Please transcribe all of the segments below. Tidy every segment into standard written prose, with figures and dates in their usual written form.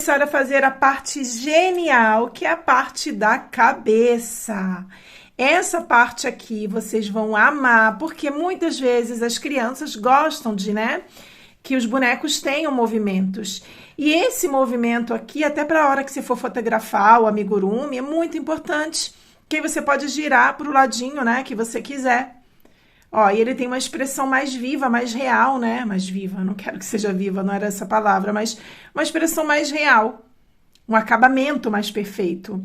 Começar a fazer a parte genial, que é a parte da cabeça. Essa parte aqui vocês vão amar, porque muitas vezes as crianças gostam de, né, que os bonecos tenham movimentos. E esse movimento aqui, até para a hora que você for fotografar o amigurumi, é muito importante, que aí você pode girar para o ladinho, né, que você quiser. Ó, e ele tem uma expressão mais viva, mais real, né? Mais viva, não quero que seja viva, não era essa palavra, mas uma expressão mais real, um acabamento mais perfeito.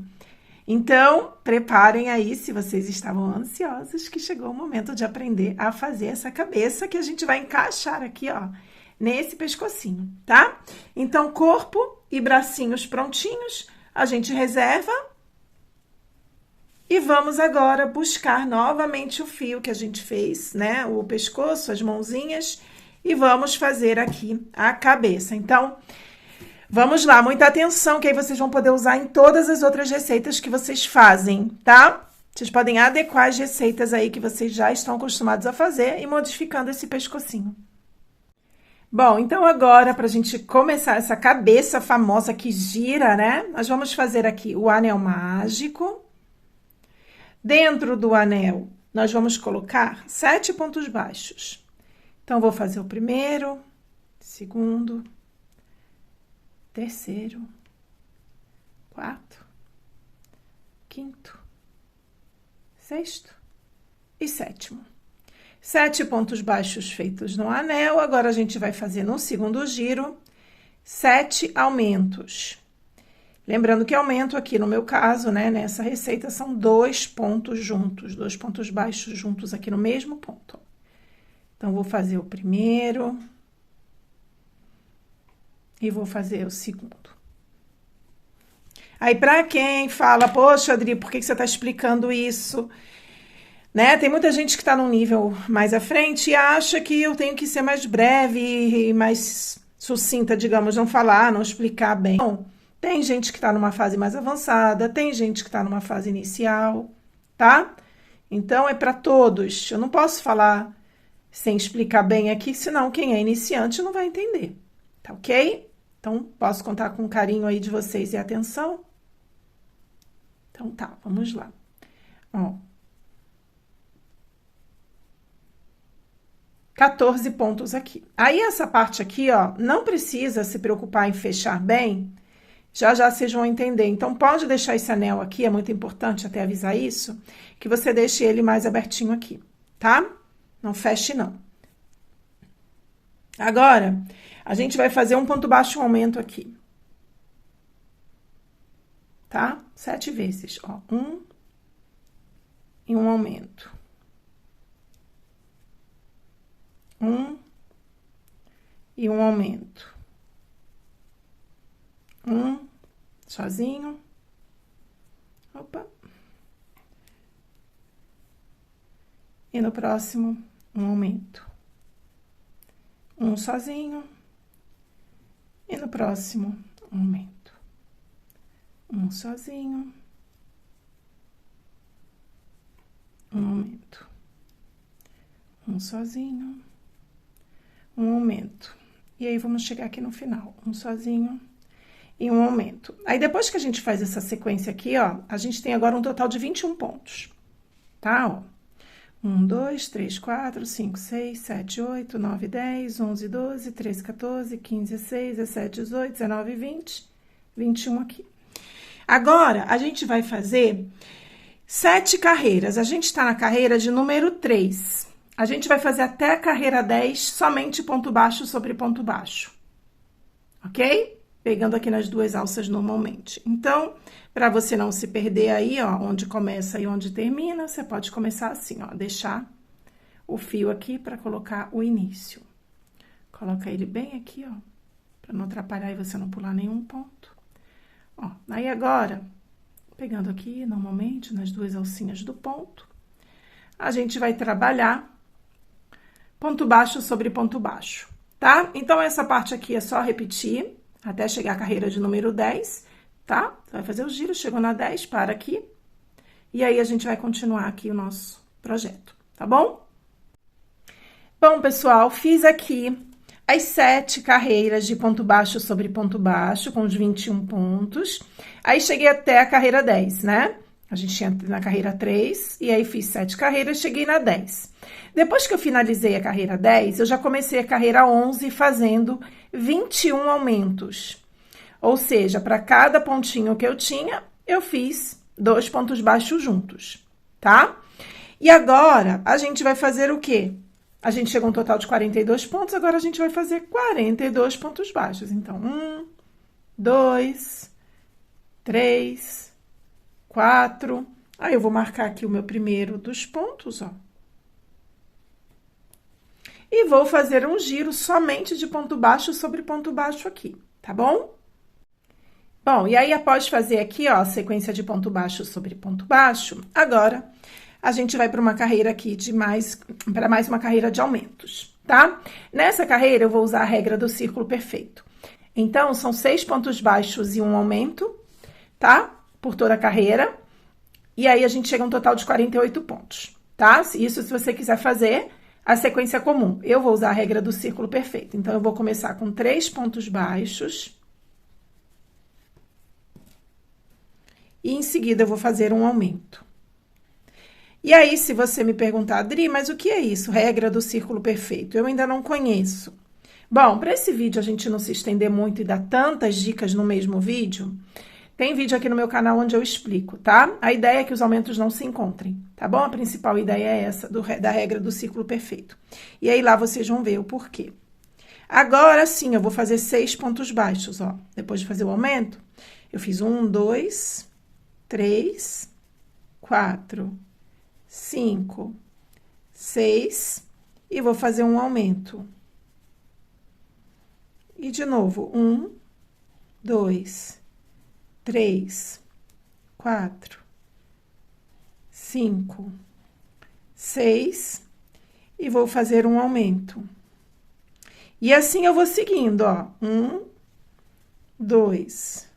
Então, preparem aí, se vocês estavam ansiosos, que chegou o momento de aprender a fazer essa cabeça que a gente vai encaixar aqui, ó, nesse pescocinho, tá? Então, corpo e bracinhos prontinhos, a gente reserva. E vamos agora buscar novamente o fio que a gente fez, né? O pescoço, as mãozinhas, e vamos fazer aqui a cabeça. Então, vamos lá, muita atenção, que aí vocês vão poder usar em todas as outras receitas que vocês fazem, tá? Vocês podem adequar as receitas aí que vocês já estão acostumados a fazer e modificando esse pescocinho. Bom, então agora, para a gente começar essa cabeça famosa que gira, né? Nós vamos fazer aqui o anel mágico. Dentro do anel, nós vamos colocar 7 pontos baixos. Então, vou fazer o primeiro, segundo, terceiro, quarto, quinto, sexto e sétimo. 7 pontos baixos feitos no anel. Agora, a gente vai fazer no segundo giro 7 aumentos. Lembrando que aumento aqui, no meu caso, né, nessa receita, são 2 pontos juntos, 2 pontos baixos juntos aqui no mesmo ponto. Então, vou fazer o primeiro e vou fazer o segundo. Aí, para quem fala, poxa, Adri, por que você está explicando isso? Né? Tem muita gente que está num nível mais à frente e acha que eu tenho que ser mais breve e mais sucinta, digamos, não falar, não explicar bem. Não. Tem gente que está numa fase mais avançada, tem gente que está numa fase inicial, tá? Então, é para todos. Eu não posso falar sem explicar bem aqui, senão quem é iniciante não vai entender, tá ok? Então, posso contar com o carinho aí de vocês e atenção? Então, tá, vamos lá. Ó. 14 pontos aqui. Aí, essa parte aqui, ó, não precisa se preocupar em fechar bem. Já vocês vão entender. Então, pode deixar esse anel aqui, é muito importante até avisar isso, que você deixe ele mais abertinho aqui, tá? Não feche, não. Agora, a gente vai fazer um ponto baixo, um aumento aqui. Tá? 7 vezes, ó. 1 e um aumento. 1 e um aumento. 1 sozinho. Opa. E no próximo, um aumento. 1 sozinho. E no próximo, um aumento. 1 sozinho. Um aumento. 1 sozinho. Um aumento. E aí, vamos chegar aqui no final. 1 sozinho. E um aumento. Aí, depois que a gente faz essa sequência aqui, ó, a gente tem agora um total de 21 pontos, tá? Ó, 1, 2, 3, 4, 5, 6, 7, 8, 9, 10, 11, 12, 13, 14, 15, 16, 17, 18, 19, 20, 21 aqui. Agora, a gente vai fazer 7 carreiras. A gente tá na carreira de número 3. A gente vai fazer até a carreira 10, somente ponto baixo sobre ponto baixo. Ok? Pegando aqui nas 2 alças normalmente. Então, para você não se perder aí, ó, onde começa e onde termina, você pode começar assim, ó, deixar o fio aqui para colocar o início. Coloca ele bem aqui, ó, para não atrapalhar e você não pular nenhum ponto. Ó, aí agora, pegando aqui normalmente nas 2 alcinhas do ponto, a gente vai trabalhar ponto baixo sobre ponto baixo, tá? Então, essa parte aqui é só repetir até chegar à carreira de número 10, tá? Você vai fazer o giro, chegou na 10, para aqui. E aí, a gente vai continuar aqui o nosso projeto, tá bom? Bom, pessoal, fiz aqui as 7 carreiras de ponto baixo sobre ponto baixo, com os 21 pontos. Aí, cheguei até a carreira 10, né? A gente tinha na carreira 3, e aí fiz 7 carreiras, cheguei na 10. Depois que eu finalizei a carreira 10, eu já comecei a carreira 11 fazendo 21 aumentos. Ou seja, para cada pontinho que eu tinha, eu fiz 2 pontos baixos juntos, tá? E agora, a gente vai fazer o quê? A gente chegou a um total de 42 pontos, agora a gente vai fazer 42 pontos baixos. Então, 1, 2, 3, 4. Aí, eu vou marcar aqui o meu primeiro dos pontos, ó. E vou fazer um giro somente de ponto baixo sobre ponto baixo aqui, tá bom? Bom, e aí, após fazer aqui, ó, a sequência de ponto baixo sobre ponto baixo, agora a gente vai para uma carreira aqui para mais uma carreira de aumentos, tá? Nessa carreira, eu vou usar a regra do círculo perfeito. Então, são 6 pontos baixos e um aumento, tá? Por toda a carreira. E aí, a gente chega a um total de 48 pontos, tá? Isso se você quiser fazer a sequência comum. Eu vou usar a regra do círculo perfeito. Então, eu vou começar com 3 pontos baixos. E em seguida, eu vou fazer um aumento. E aí, se você me perguntar, Adri, mas o que é isso? Regra do círculo perfeito? Eu ainda não conheço. Bom, para esse vídeo a gente não se estender muito e dar tantas dicas no mesmo vídeo, tem vídeo aqui no meu canal onde eu explico, tá? A ideia é que os aumentos não se encontrem, tá bom? A principal ideia é essa, da regra do círculo perfeito. E aí, lá vocês vão ver o porquê. Agora sim, eu vou fazer 6 pontos baixos, ó. Depois de fazer o aumento, eu fiz 1, 2, 3, 4, 5, 6, e vou fazer um aumento. E de novo, 1, 2, 3, 4, 5, 6, e vou fazer um aumento. E assim eu vou seguindo, ó. 1, 2,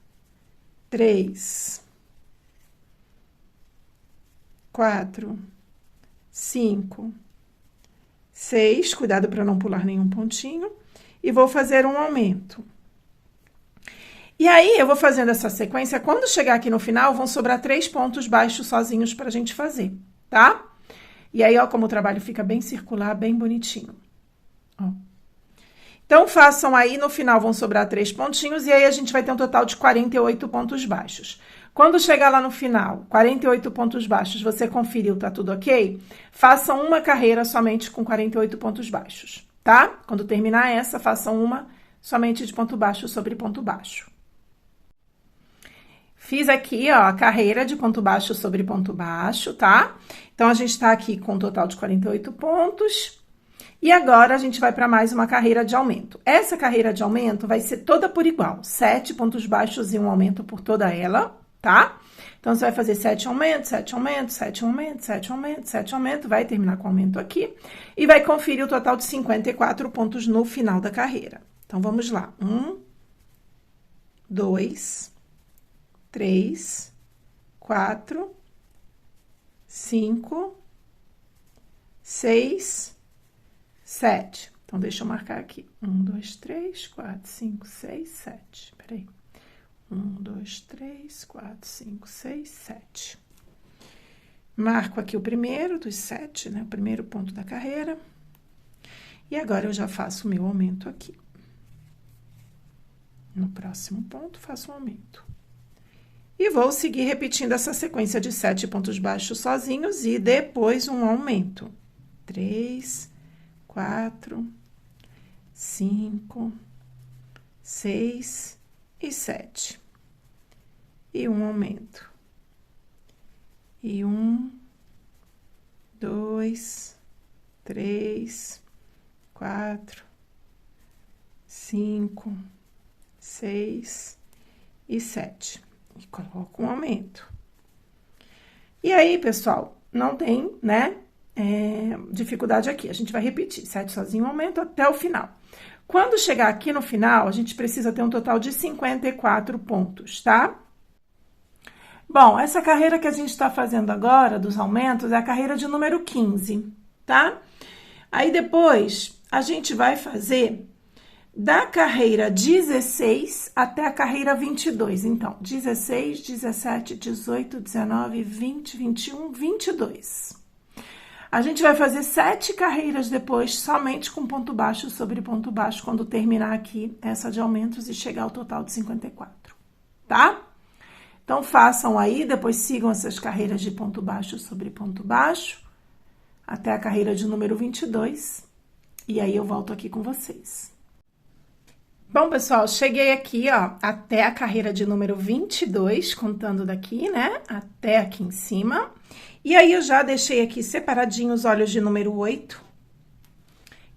3, 4, 5, 6, cuidado para não pular nenhum pontinho, e vou fazer um aumento. E aí, eu vou fazendo essa sequência, quando chegar aqui no final, vão sobrar 3 pontos baixos sozinhos pra gente fazer, tá? E aí, ó, como o trabalho fica bem circular, bem bonitinho, ó. Então, façam aí, no final vão sobrar 3 pontinhos, e aí a gente vai ter um total de 48 pontos baixos. Quando chegar lá no final, 48 pontos baixos, você conferiu, tá tudo ok? Façam uma carreira somente com 48 pontos baixos, tá? Quando terminar essa, façam uma somente de ponto baixo sobre ponto baixo. Fiz aqui, ó, a carreira de ponto baixo sobre ponto baixo, tá? Então, a gente tá aqui com um total de 48 pontos. E agora, a gente vai para mais uma carreira de aumento. Essa carreira de aumento vai ser toda por igual. 7 pontos baixos e um aumento por toda ela, tá? Então, você vai fazer 7 aumentos, 7 aumentos, 7 aumentos, 7 aumentos, 7 aumentos. Vai terminar com aumento aqui. E vai conferir o total de 54 pontos no final da carreira. Então, vamos lá. 1, 2, 3, 4, 5, 6, 7. Então, deixa eu marcar aqui. 1, 2, 3, 4, 5, 6, 7. Peraí. 1, 2, 3, 4, 5, 6, 7. Marco aqui o primeiro dos 7, né? O primeiro ponto da carreira. E agora, eu já faço o meu aumento aqui. No próximo ponto, faço um aumento. E vou seguir repetindo essa sequência de 7 pontos baixos sozinhos e depois um aumento. 3, 4, 5, 6 e 7. E um aumento. E 1, 2, 3, 4, 5, 6 e 7. E coloco um aumento. E aí, pessoal, não tem, né, dificuldade aqui. A gente vai repetir 7 sozinho, aumento até o final. Quando chegar aqui no final, a gente precisa ter um total de 54 pontos, tá? Bom, essa carreira que a gente tá fazendo agora, dos aumentos, é a carreira de número 15, tá? Aí, depois, a gente vai fazer da carreira 16 até a carreira 22. Então, 16, 17, 18, 19, 20, 21, 22. A gente vai fazer 7 carreiras depois, somente com ponto baixo sobre ponto baixo, quando terminar aqui essa de aumentos e chegar ao total de 54, tá? Então, façam aí, depois sigam essas carreiras de ponto baixo sobre ponto baixo, até a carreira de número 22, e aí eu volto aqui com vocês. Bom, pessoal, cheguei aqui, ó, até a carreira de número 22, contando daqui, né, até aqui em cima. E aí, eu já deixei aqui separadinho os olhos de número 8,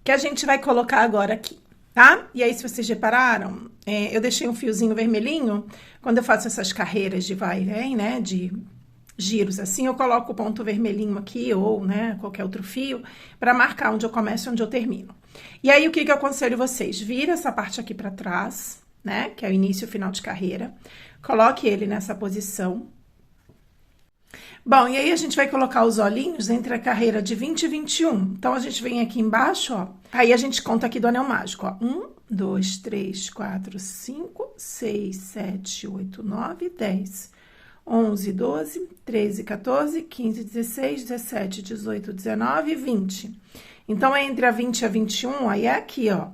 que a gente vai colocar agora aqui, tá? E aí, se vocês repararam, eu deixei um fiozinho vermelhinho, quando eu faço essas carreiras de vai e vem, né, de giros assim, eu coloco o ponto vermelhinho aqui, ou, né, qualquer outro fio, para marcar onde eu começo e onde eu termino. E aí, o que eu aconselho vocês? Vira essa parte aqui para trás, né, que é o início e o final de carreira, coloque ele nessa posição. Bom, e aí a gente vai colocar os olhinhos entre a carreira de 20 e 21. Então, a gente vem aqui embaixo, ó. Aí, a gente conta aqui do anel mágico, ó. 1, 2, 3, 4, 5, 6, 7, 8, 9, 10, 11, 12, 13, 14, 15, 16, 17, 18, 19 e 20. Então, é entre a 20 e a 21, aí é aqui, ó.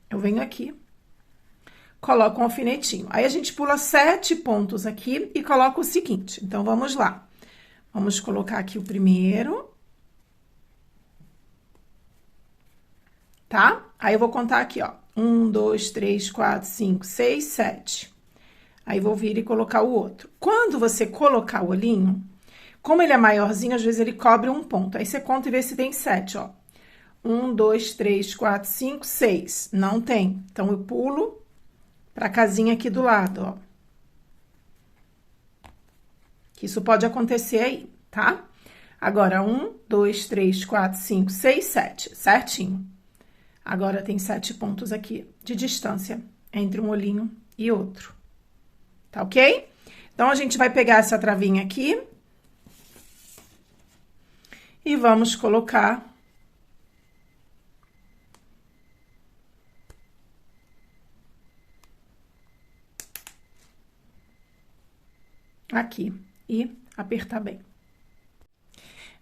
Eu venho aqui. Coloco um alfinetinho. Aí, a gente pula 7 pontos aqui e coloca o seguinte. Então, vamos lá. Vamos colocar aqui o primeiro. Tá? Aí, eu vou contar aqui, ó. 1, 2, 3, 4, 5, 6, 7. Aí, vou vir e colocar o outro. Quando você colocar o olhinho, como ele é maiorzinho, às vezes ele cobre um ponto. Aí, você conta e vê se tem 7, ó. 1, 2, 3, 4, 5, 6. Não tem. Então, eu pulo para a casinha aqui do lado, ó. Que isso pode acontecer aí, tá? Agora, 1, 2, 3, 4, 5, 6, 7. Certinho. Agora, tem 7 pontos aqui de distância entre um olhinho e outro. Tá ok? Então, a gente vai pegar essa travinha aqui e vamos colocar aqui e apertar bem.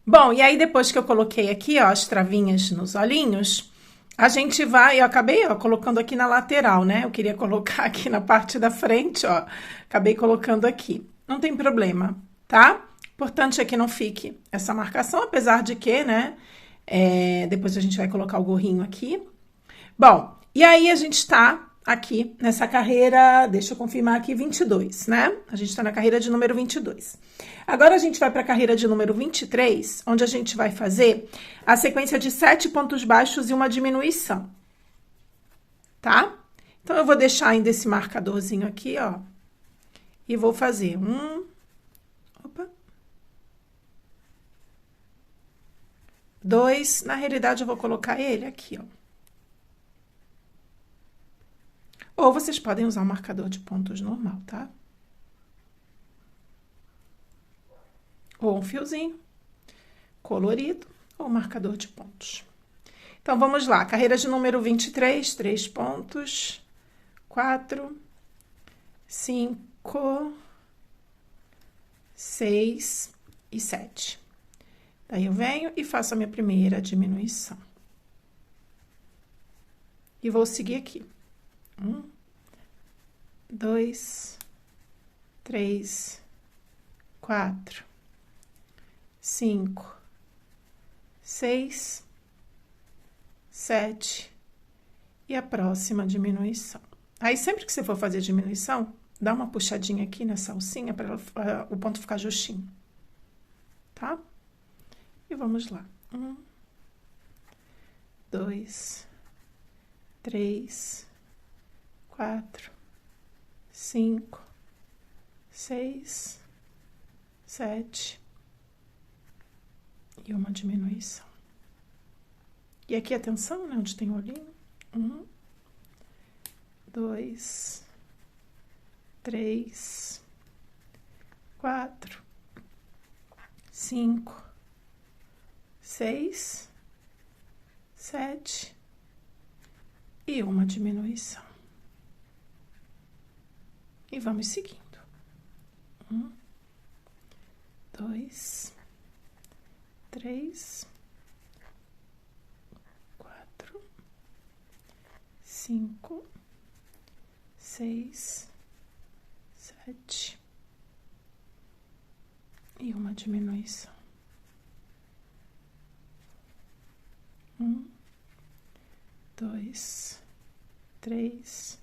Bom, e aí depois que eu coloquei aqui, ó, as travinhas nos olhinhos, a gente vai, eu acabei, ó, colocando aqui na lateral, né? Eu queria colocar aqui na parte da frente, ó, acabei colocando aqui. Não tem problema, tá? Importante é que não fique essa marcação, apesar de que, né, depois a gente vai colocar o gorrinho aqui. Bom, e aí a gente tá aqui nessa carreira, deixa eu confirmar aqui, 22, né? A gente tá na carreira de número 22. Agora, a gente vai pra carreira de número 23, onde a gente vai fazer a sequência de 7 pontos baixos e uma diminuição, tá? Então, eu vou deixar ainda esse marcadorzinho aqui, ó, e vou fazer opa, 2, na realidade, eu vou colocar ele aqui, ó. Ou vocês podem usar um marcador de pontos normal, tá? Ou um fiozinho colorido, ou um marcador de pontos. Então, vamos lá. Carreira de número 23, 3 pontos, 4, 5, 6 e 7. Daí, eu venho e faço a minha primeira diminuição. E vou seguir aqui. 1, 2, 3, 4, 5, 6, 7 e a próxima diminuição. Aí, sempre que você for fazer a diminuição, dá uma puxadinha aqui nessa alcinha para o ponto ficar justinho, tá? E vamos lá. 1, 2, 3, 4, 5, 6, 7 e uma diminuição. E aqui, atenção, né, onde tem o olhinho. 1, 2, 3, 4, 5, 6, 7 e uma diminuição. E vamos seguindo. 1, 2, 3, 4, 5, 6, 7 e uma diminuição. 1, 2, 3,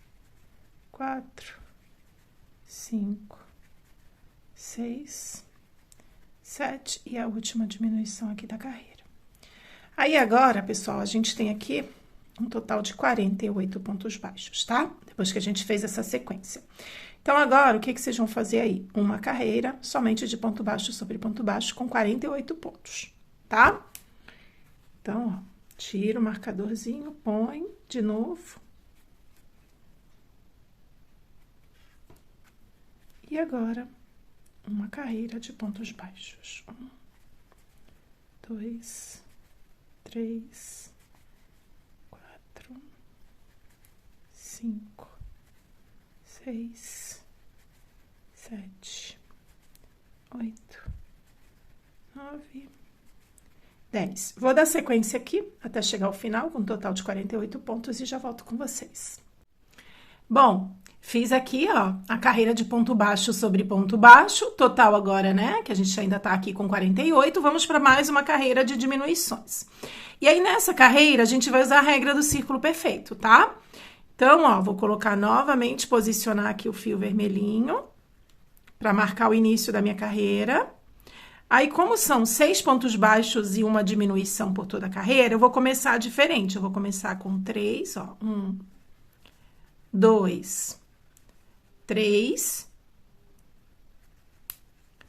4, 5, 6, 7 e a última diminuição aqui da carreira. Aí agora, pessoal, a gente tem aqui um total de 48 pontos baixos, tá? Depois que a gente fez essa sequência. Então, agora, o que vocês vão fazer aí? Uma carreira somente de ponto baixo sobre ponto baixo com 48 pontos, tá? Então, ó, tira o marcadorzinho, põe de novo. E agora, uma carreira de pontos baixos. 1, 2, 3, 4, 5, 6, 7, 8, 9, 10. Vou dar sequência aqui até chegar ao final, com um total de 48 pontos, e já volto com vocês. Bom, fiz aqui, ó, a carreira de ponto baixo sobre ponto baixo, total agora, né, que a gente ainda tá aqui com 48, vamos para mais uma carreira de diminuições. E aí, nessa carreira, a gente vai usar a regra do círculo perfeito, tá? Então, ó, vou colocar novamente, posicionar aqui o fio vermelhinho, para marcar o início da minha carreira. Aí, como são 6 pontos baixos e uma diminuição por toda a carreira, eu vou começar diferente. Eu vou começar com 3, ó, 1, 2, 3.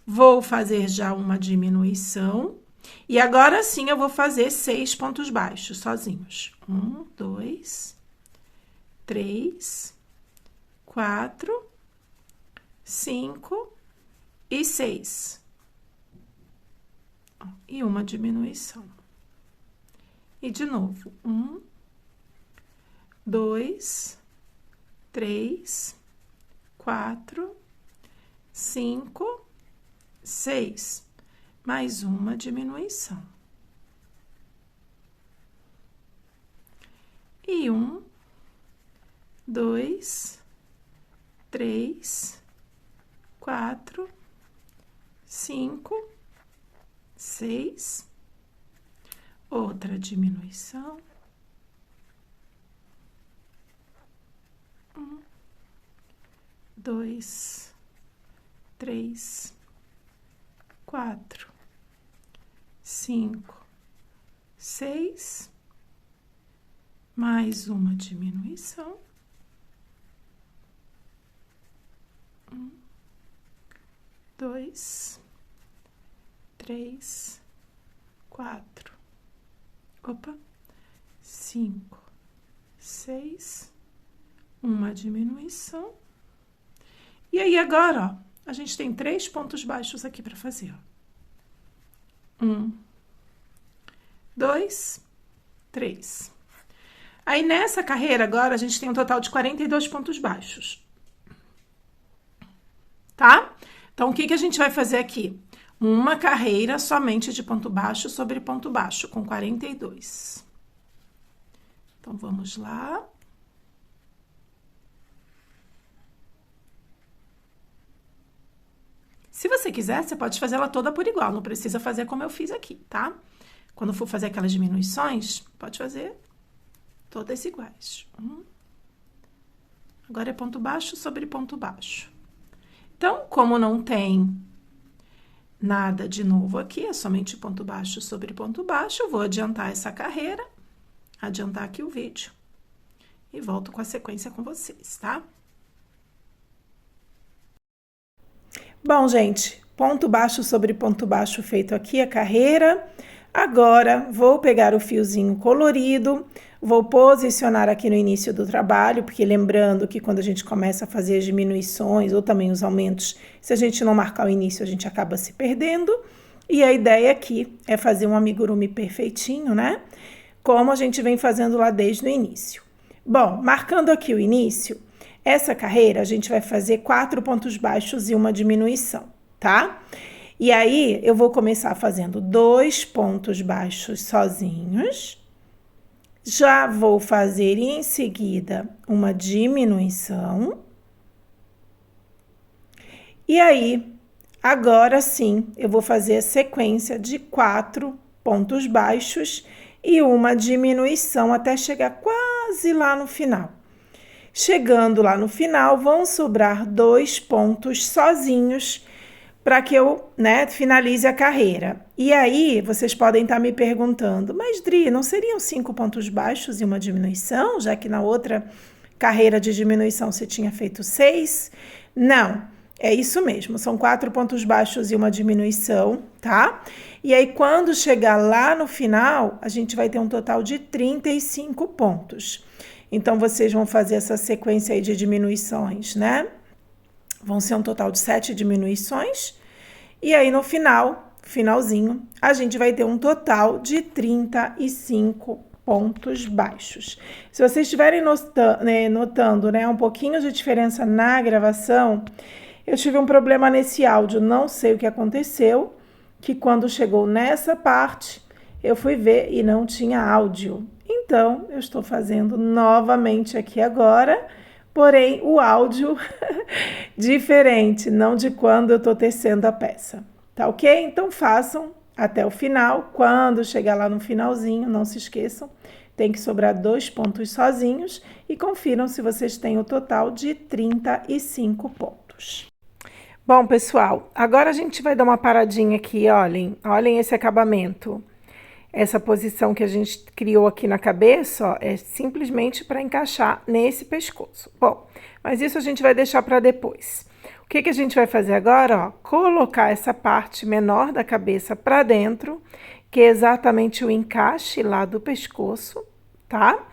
Vou fazer já uma diminuição. E agora sim eu vou fazer 6 pontos baixos sozinhos. 1, 2, 3, 4, 5 e 6. E uma diminuição. E de novo, 1, 2, 3, 4, 5, 6. Mais uma diminuição. E 1, 2, 3, 4, 5, 6. Outra diminuição. 1, 2, 3, 4, 5, 6. Mais uma diminuição. 1, 2, 3, 4. Opa. 5, 6. Uma diminuição. E aí, agora, ó, a gente tem 3 pontos baixos aqui para fazer, ó. 1, 2, 3. Aí, nessa carreira, agora, a gente tem um total de 42 pontos baixos. Tá? Então, o que a gente vai fazer aqui? Uma carreira somente de ponto baixo sobre ponto baixo, com 42. Então, vamos lá. Se você quiser, você pode fazer ela toda por igual, não precisa fazer como eu fiz aqui, tá? Quando for fazer aquelas diminuições, pode fazer todas iguais. Agora é ponto baixo sobre ponto baixo. Então, como não tem nada de novo aqui, é somente ponto baixo sobre ponto baixo, eu vou adiantar essa carreira, adiantar aqui o vídeo e volto com a sequência com vocês, tá? Bom, gente, ponto baixo sobre ponto baixo feito aqui a carreira. Agora, vou pegar o fiozinho colorido, vou posicionar aqui no início do trabalho, porque lembrando que quando a gente começa a fazer as diminuições ou também os aumentos, se a gente não marcar o início, a gente acaba se perdendo. E a ideia aqui é fazer um amigurumi perfeitinho, né? como a gente vem fazendo lá desde o início. Bom, marcando aqui o início, essa carreira a gente vai fazer 4 pontos baixos e uma diminuição, tá? E aí, eu vou começar fazendo 2 pontos baixos sozinhos. Já vou fazer em seguida uma diminuição. E aí, agora sim, eu vou fazer a sequência de 4 pontos baixos e uma diminuição até chegar quase lá no final. Chegando lá no final, vão sobrar 2 pontos sozinhos para que eu, finalize a carreira. E aí, vocês podem estar me perguntando, mas Dri, não seriam 5 pontos baixos e uma diminuição, já que na outra carreira de diminuição você tinha feito 6? Não, é isso mesmo, são 4 pontos baixos e uma diminuição, tá? E aí, quando chegar lá no final, a gente vai ter um total de 35 pontos. Então, vocês vão fazer essa sequência aí de diminuições, né? Vão ser um total de 7 diminuições. E aí, no finalzinho, a gente vai ter um total de 35 pontos baixos. Se vocês estiverem notando, um pouquinho de diferença na gravação, eu tive um problema nesse áudio, não sei o que aconteceu, que quando chegou nessa parte, eu fui ver e não tinha áudio. Então, eu estou fazendo novamente aqui agora, porém o áudio diferente, não de quando eu estou tecendo a peça, tá ok? Então façam até o final, quando chegar lá no finalzinho, não se esqueçam, tem que sobrar 2 pontos sozinhos e confiram se vocês têm o total de 35 pontos. Bom, pessoal, agora a gente vai dar uma paradinha aqui, olhem esse acabamento. Essa posição que a gente criou aqui na cabeça, é simplesmente para encaixar nesse pescoço. Bom, mas isso a gente vai deixar para depois. O que a gente vai fazer agora? Colocar essa parte menor da cabeça para dentro, que é exatamente o encaixe lá do pescoço, tá?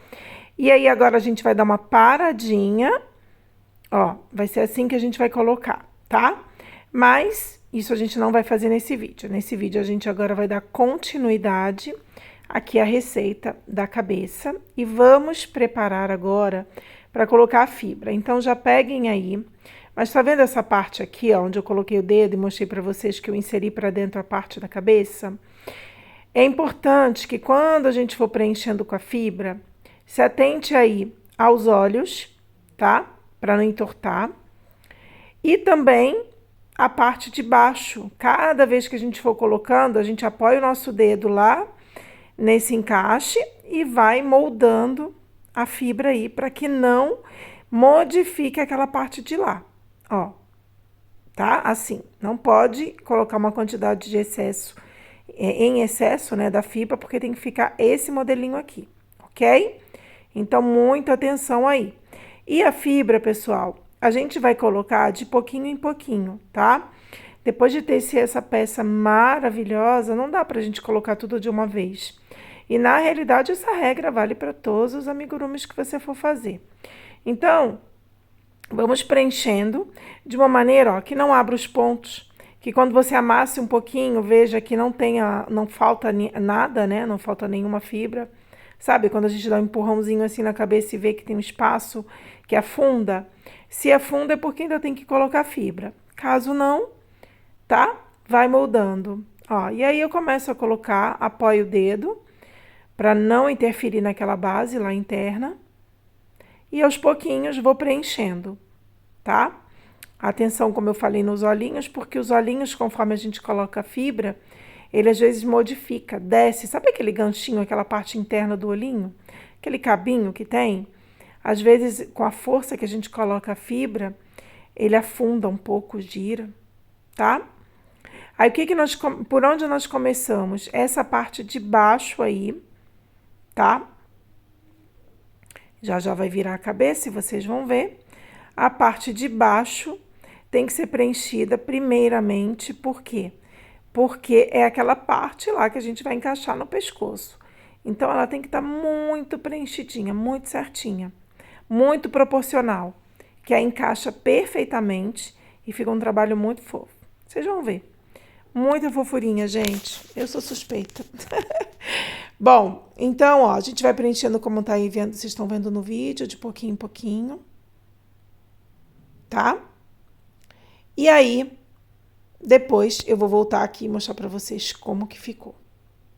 E aí agora a gente vai dar uma paradinha, vai ser assim que a gente vai colocar, tá? Mas isso a gente não vai fazer nesse vídeo. Nesse vídeo a gente agora vai dar continuidade aqui à receita da cabeça e vamos preparar agora para colocar a fibra. Então já peguem aí, mas tá vendo essa parte aqui, onde eu coloquei o dedo e mostrei para vocês que eu inseri para dentro a parte da cabeça? É importante que quando a gente for preenchendo com a fibra, se atente aí aos olhos, tá? Para não entortar. E também a parte de baixo, cada vez que a gente for colocando, a gente apoia o nosso dedo lá nesse encaixe e vai moldando a fibra aí para que não modifique aquela parte de lá, tá? Assim, não pode colocar uma quantidade de excesso, em excesso, da fibra, porque tem que ficar esse modelinho aqui, ok? Então, muita atenção aí. E a fibra, pessoal, a gente vai colocar de pouquinho em pouquinho, tá? Depois de tecer essa peça maravilhosa, não dá pra gente colocar tudo de uma vez. E, na realidade, essa regra vale para todos os amigurumis que você for fazer. Então, vamos preenchendo de uma maneira, que não abra os pontos, que quando você amasse um pouquinho, veja que não falta nada, não falta nenhuma fibra. Sabe, quando a gente dá um empurrãozinho assim na cabeça e vê que tem um espaço que afunda? Se afunda é porque ainda tem que colocar fibra. Caso não, tá? Vai moldando. E aí eu começo a colocar, apoio o dedo, para não interferir naquela base lá interna. E aos pouquinhos vou preenchendo, tá? Atenção, como eu falei, nos olhinhos, porque os olhinhos, conforme a gente coloca a fibra, ele às vezes modifica, desce. Sabe aquele ganchinho, aquela parte interna do olhinho? Aquele cabinho que tem? Às vezes, com a força que a gente coloca a fibra, ele afunda um pouco, gira, tá? Aí, por onde nós começamos? Essa parte de baixo aí, tá? Já vai virar a cabeça e vocês vão ver. A parte de baixo tem que ser preenchida primeiramente, por quê? Porque é aquela parte lá que a gente vai encaixar no pescoço. Então, ela tem que estar muito preenchidinha, muito certinha, muito proporcional, que aí encaixa perfeitamente e fica um trabalho muito fofo. Vocês vão ver. Muita fofurinha, gente. Eu sou suspeita. Bom, então, ó, a gente vai preenchendo como tá aí vendo, vocês estão vendo no vídeo, de pouquinho em pouquinho, tá? E aí, depois eu vou voltar aqui e mostrar pra vocês como que ficou,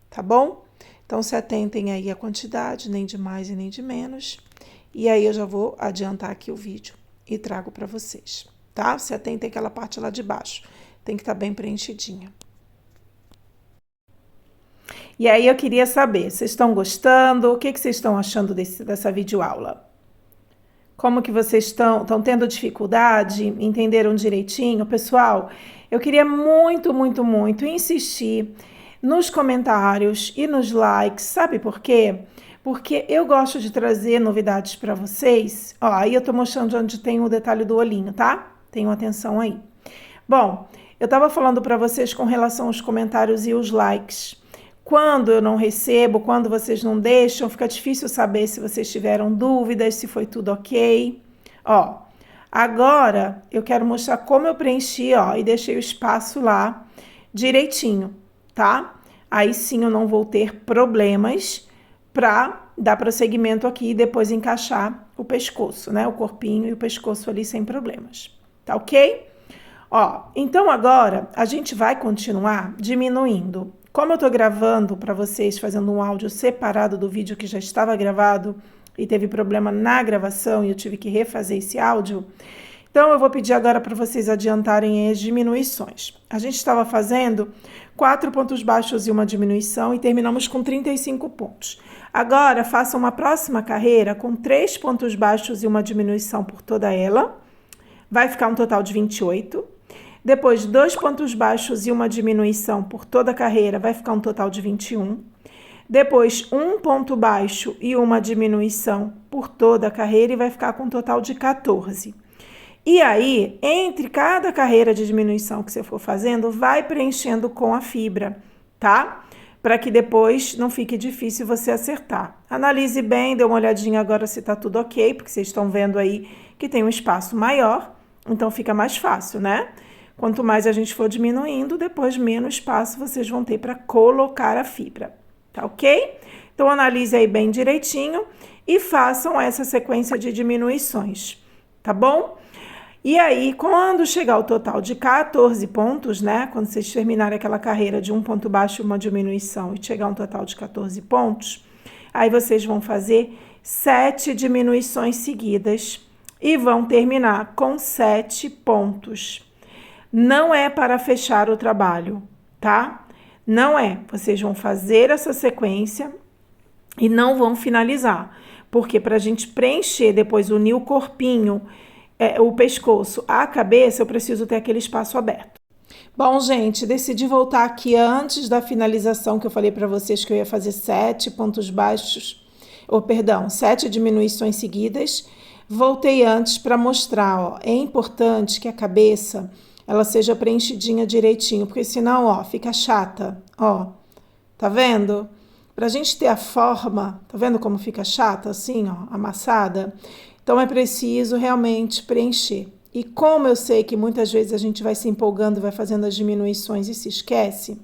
tá bom? Então, se atentem aí à quantidade, nem de mais e nem de menos. E aí, eu já vou adiantar aqui o vídeo e trago pra vocês, tá? Se atentem àquela parte lá de baixo, tem que estar bem preenchidinha. E aí eu queria saber, vocês estão gostando? O que vocês estão achando dessa videoaula? Como que vocês estão tendo dificuldade? Entenderam direitinho? Pessoal, eu queria muito insistir nos comentários e nos likes, sabe por quê? Porque eu gosto de trazer novidades para vocês. Ó, aí eu tô mostrando onde tem o detalhe do olhinho, tá? Tenham atenção aí. Bom, eu tava falando para vocês com relação aos comentários e os likes. Quando eu não recebo, quando vocês não deixam, fica difícil saber se vocês tiveram dúvidas, se foi tudo ok. Ó, agora eu quero mostrar como eu preenchi, ó, e deixei o espaço lá direitinho, tá? Aí sim eu não vou ter problemas para dar prosseguimento aqui e depois encaixar o pescoço, né? O corpinho e o pescoço ali sem problemas, tá ok? Ó, então agora a gente vai continuar diminuindo. Como eu tô gravando para vocês, fazendo um áudio separado do vídeo que já estava gravado e teve problema na gravação e eu tive que refazer esse áudio, então eu vou pedir agora para vocês adiantarem as diminuições. A gente estava fazendo 4 pontos baixos e uma diminuição e terminamos com 35 pontos. Agora faça uma próxima carreira com 3 pontos baixos e uma diminuição por toda ela. Vai ficar um total de 28. Depois, 2 pontos baixos e uma diminuição por toda a carreira, vai ficar um total de 21. Depois, 1 ponto baixo e uma diminuição por toda a carreira e vai ficar com um total de 14. E aí, entre cada carreira de diminuição que você for fazendo, vai preenchendo com a fibra, tá? Para que depois não fique difícil você acertar. Analise bem, dê uma olhadinha agora se tá tudo ok, porque vocês estão vendo aí que tem um espaço maior, então fica mais fácil, né? Quanto mais a gente for diminuindo, depois menos espaço vocês vão ter para colocar a fibra, tá ok? Então, analise aí bem direitinho e façam essa sequência de diminuições, tá bom? E aí, quando chegar ao total de 14 pontos, né? Quando vocês terminarem aquela carreira de 1 ponto baixo e uma diminuição e chegar a um total de 14 pontos, aí vocês vão fazer 7 diminuições seguidas e vão terminar com 7 pontos. Não é para fechar o trabalho, tá? Não é. Vocês vão fazer essa sequência e não vão finalizar. Porque para a gente preencher, depois unir o corpinho, o pescoço à cabeça, eu preciso ter aquele espaço aberto. Bom, gente, decidi voltar aqui antes da finalização, que eu falei para vocês que eu ia fazer 7 pontos baixos, 7 diminuições seguidas. Voltei antes para mostrar, ó, é importante que a cabeça ela seja preenchidinha direitinho, porque senão, ó, fica chata, ó, tá vendo? Pra gente ter a forma, tá vendo como fica chata assim, ó, amassada? Então é preciso realmente preencher. E como eu sei que muitas vezes a gente vai se empolgando, vai fazendo as diminuições e se esquece,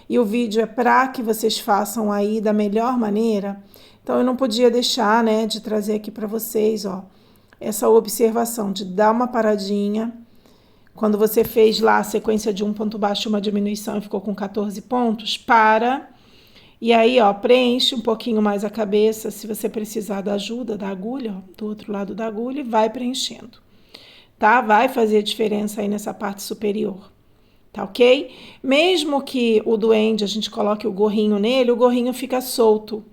e o vídeo é para que vocês façam aí da melhor maneira, então eu não podia deixar, né, de trazer aqui para vocês, ó, essa observação de dar uma paradinha. Quando você fez lá a sequência de 1 ponto baixo e uma diminuição e ficou com 14 pontos, para. E aí, ó, preenche um pouquinho mais a cabeça, se você precisar da ajuda da agulha, ó, do outro lado da agulha, e vai preenchendo, tá? Vai fazer diferença aí nessa parte superior, tá ok? Mesmo que o duende, a gente coloque o gorrinho nele, o gorrinho fica solto.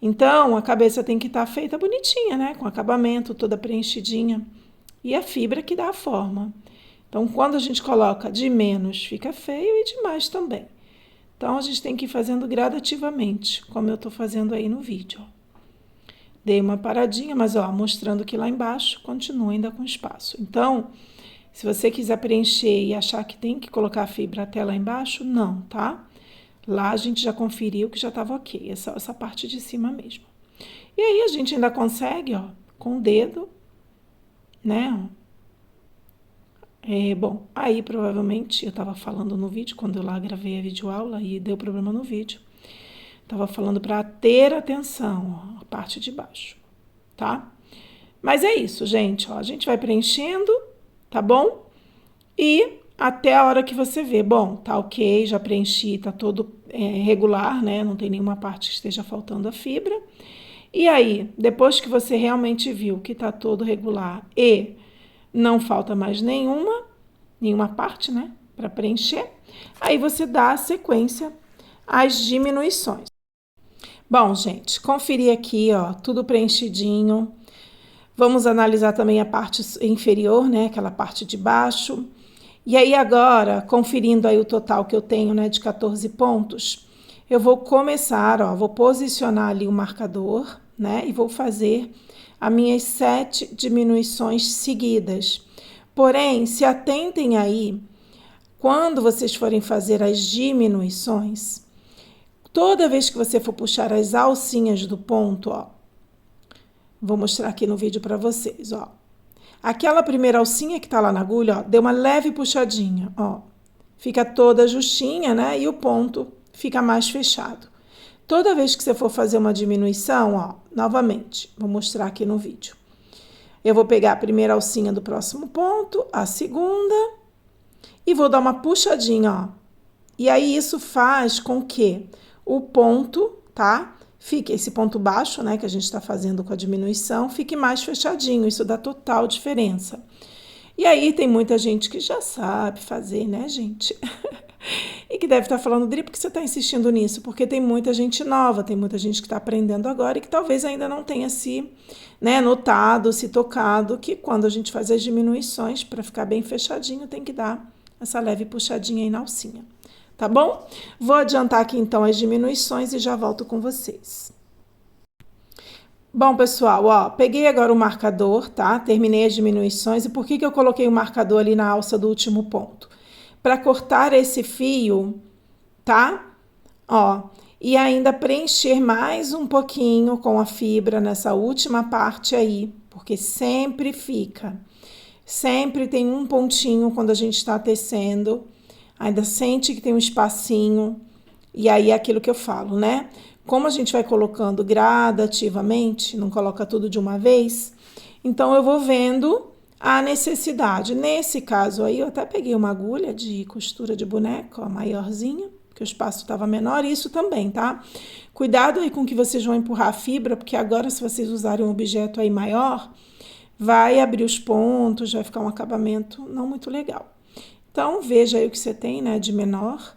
Então, a cabeça tem que estar feita bonitinha, né? Com acabamento, toda preenchidinha. E a fibra que dá a forma. Então, quando a gente coloca de menos, fica feio e de mais também. Então, a gente tem que ir fazendo gradativamente, como eu estou fazendo aí no vídeo. Dei uma paradinha, mas ó, mostrando que lá embaixo continua ainda com espaço. Então, se você quiser preencher e achar que tem que colocar a fibra até lá embaixo, não, tá? Lá a gente já conferiu que já estava ok, essa parte de cima mesmo. E aí a gente ainda consegue, ó, com o dedo, né, ó. Bom, aí provavelmente eu estava falando no vídeo, quando eu lá gravei a videoaula e deu problema no vídeo. Tava falando para ter atenção, ó, a parte de baixo, tá? Mas é isso, gente, ó, a gente vai preenchendo, tá bom? E até a hora que você vê, bom, tá ok, já preenchi, tá todo regular, né? Não tem nenhuma parte que esteja faltando a fibra. E aí, depois que você realmente viu que tá todo regular e não falta mais nenhuma parte, né, para preencher, aí você dá a sequência às diminuições. Bom, gente, conferir aqui, ó, tudo preenchidinho. Vamos analisar também a parte inferior, né, aquela parte de baixo. E aí agora, conferindo aí o total que eu tenho, né, de 14 pontos, eu vou começar, ó, vou posicionar ali o marcador, né, e vou fazer as minhas 7 diminuições seguidas. Porém, se atentem aí, quando vocês forem fazer as diminuições, toda vez que você for puxar as alcinhas do ponto, ó, vou mostrar aqui no vídeo para vocês, ó. Aquela primeira alcinha que tá lá na agulha, ó, deu uma leve puxadinha, ó. Fica toda justinha, né? E o ponto fica mais fechado. Toda vez que você for fazer uma diminuição, ó, novamente, vou mostrar aqui no vídeo. Eu vou pegar a primeira alcinha do próximo ponto, a segunda, e vou dar uma puxadinha, ó. E aí isso faz com que o ponto, tá? Fique esse ponto baixo, né, que a gente está fazendo com a diminuição, fique mais fechadinho. Isso dá total diferença. E aí tem muita gente que já sabe fazer, né, gente? E que deve estar falando, Dri, por que você está insistindo nisso? Porque tem muita gente nova, tem muita gente que está aprendendo agora e que talvez ainda não tenha se, né, notado, se tocado, que quando a gente faz as diminuições, para ficar bem fechadinho, tem que dar essa leve puxadinha aí na alcinha. Tá bom? Vou adiantar aqui então as diminuições e já volto com vocês. Bom, pessoal, ó, peguei agora o marcador, tá? Terminei as diminuições. E por que eu coloquei o marcador ali na alça do último ponto? Para cortar esse fio, tá? Ó, e ainda preencher mais um pouquinho com a fibra nessa última parte aí, porque sempre fica. Sempre tem um pontinho quando a gente está tecendo. Ainda sente que tem um espacinho, e aí é aquilo que eu falo, né? Como a gente vai colocando gradativamente, não coloca tudo de uma vez, então eu vou vendo a necessidade. Nesse caso aí, eu até peguei uma agulha de costura de boneca, ó, maiorzinha, porque o espaço estava menor, e isso também, tá? Cuidado aí com que vocês vão empurrar a fibra, porque agora se vocês usarem um objeto aí maior, vai abrir os pontos, vai ficar um acabamento não muito legal. Então, veja aí o que você tem, né, de menor.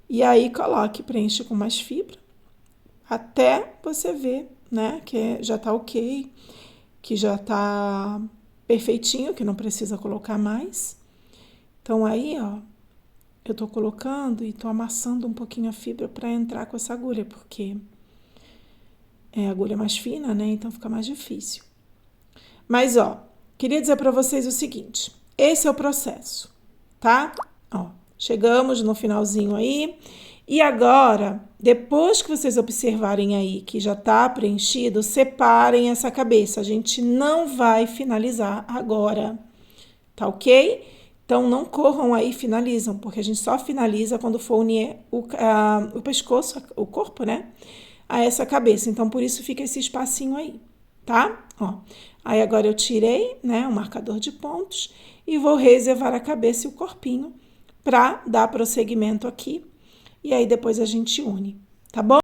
E aí, coloque, preenche com mais fibra. Até você ver, né, que já tá ok, que já tá perfeitinho, que não precisa colocar mais. Então, aí, ó, eu tô colocando e tô amassando um pouquinho a fibra para entrar com essa agulha, porque é a agulha mais fina, né, então fica mais difícil. Mas, ó, queria dizer para vocês o seguinte, esse é o processo. Tá? Ó, chegamos no finalzinho aí. E agora, depois que vocês observarem aí que já tá preenchido, separem essa cabeça. A gente não vai finalizar agora, tá ok? Então, não corram aí e finalizam, porque a gente só finaliza quando for unir o pescoço, o corpo, né? A essa cabeça. Então, por isso fica esse espacinho aí, tá? Ó, aí agora eu tirei, né, o marcador de pontos e vou reservar a cabeça e o corpinho para dar prosseguimento aqui. E aí depois a gente une, tá bom?